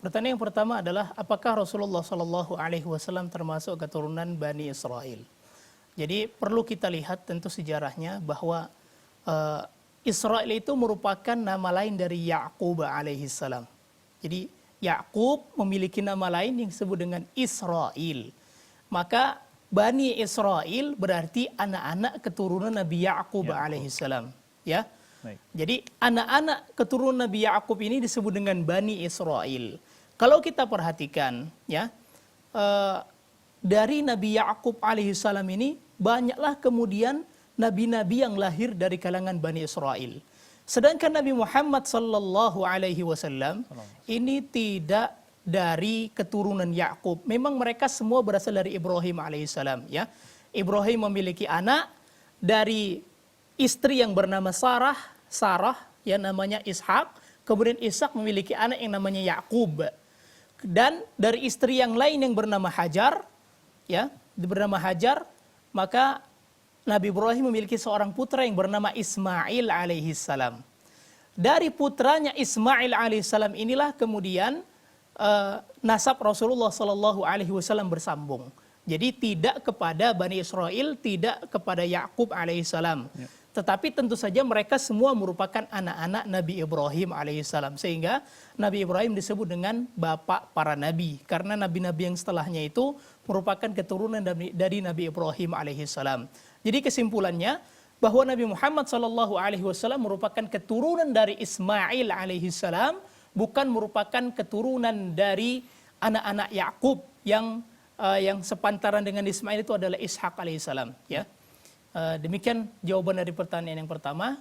Pertanyaan yang pertama adalah apakah Rasulullah Shallallahu Alaihi Wasallam termasuk keturunan Bani Israel? Jadi perlu kita lihat tentu sejarahnya bahwa Israel itu merupakan nama lain dari Ya'qub alaihi salam. Jadi Ya'qub memiliki nama lain yang disebut dengan Israel. Maka Bani Israel berarti anak-anak keturunan Nabi Ya'qub alaihi salam. Ya. Baik. Jadi anak-anak keturunan Nabi Ya'qub ini disebut dengan Bani Israel. Kalau kita perhatikan, ya, dari Nabi Ya'qub alaihissalam ini banyaklah kemudian nabi-nabi yang lahir dari kalangan Bani Israel. Sedangkan Nabi Muhammad sallallahu alaihi wasallam ini tidak dari keturunan Ya'qub. Memang mereka semua berasal dari Ibrahim alaihissalam. Ya, Ibrahim memiliki anak dari istri yang bernama Sarah, yang namanya Ishak. Kemudian Ishak memiliki anak yang namanya Ya'qub. Dan dari istri yang lain yang bernama Hajar, ya, bernama Hajar, maka Nabi Ibrahim memiliki seorang putra yang bernama Ismail alaihissalam. Dari putranya Ismail alaihissalam inilah kemudian nasab Rasulullah sallallahu alaihi wasallam bersambung. Jadi tidak kepada Bani Israel, tidak kepada Ya'qub alaihissalam. Ya. Tetapi tentu saja mereka semua merupakan anak-anak Nabi Ibrahim alaihissalam. Sehingga Nabi Ibrahim disebut dengan bapak para nabi. Karena nabi-nabi yang setelahnya itu merupakan keturunan dari Nabi Ibrahim alaihissalam. Jadi kesimpulannya bahwa Nabi Muhammad sallallahu alaihi wasallam merupakan keturunan dari Ismail alaihissalam, bukan merupakan keturunan dari anak-anak Ya'qub yang sepantaran dengan Ismail itu adalah Ishak alaihissalam. Ya. Demikian jawaban dari pertanyaan yang pertama.